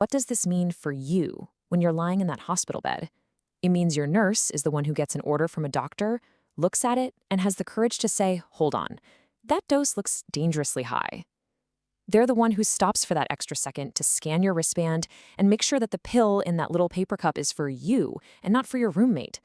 What does this mean for you when you're lying in that hospital bed? It means your nurse is the one who gets an order from a doctor, looks at it, and has the courage to say, hold on, that dose looks dangerously high. They're the one who stops for that extra second to scan your wristband and make sure that the pill in that little paper cup is for you and not for your roommate.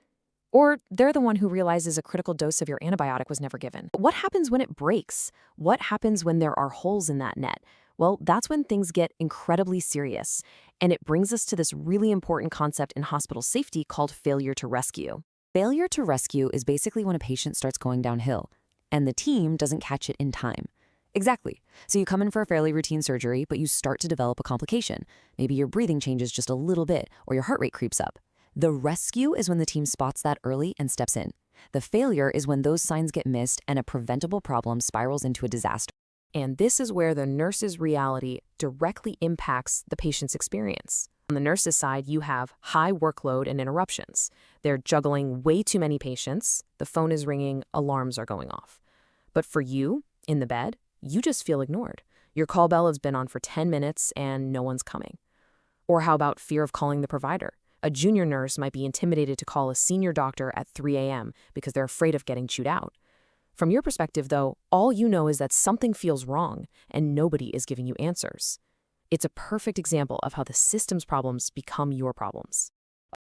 Or they're the one who realizes a critical dose of your antibiotic was never given. What happens when it breaks? What happens when there are holes in that net? Well, that's when things get incredibly serious. And it brings us to this really important concept in hospital safety called failure to rescue. Failure to rescue is basically when a patient starts going downhill and the team doesn't catch it in time. Exactly. So you come in for a fairly routine surgery, but you start to develop a complication. Maybe your breathing changes just a little bit or your heart rate creeps up. The rescue is when the team spots that early and steps in. The failure is when those signs get missed and a preventable problem spirals into a disaster. And this is where the nurse's reality directly impacts the patient's experience. On the nurse's side, you have high workload and interruptions. They're juggling way too many patients, the phone is ringing, alarms are going off. But for you, in the bed, you just feel ignored. Your call bell has been on for 10 minutes and no one's coming. Or how about fear of calling the provider? A junior nurse might be intimidated to call a senior doctor at 3 a.m. because they're afraid of getting chewed out. From your perspective, though, all you know is that something feels wrong and nobody is giving you answers. It's a perfect example of how the system's problems become your problems.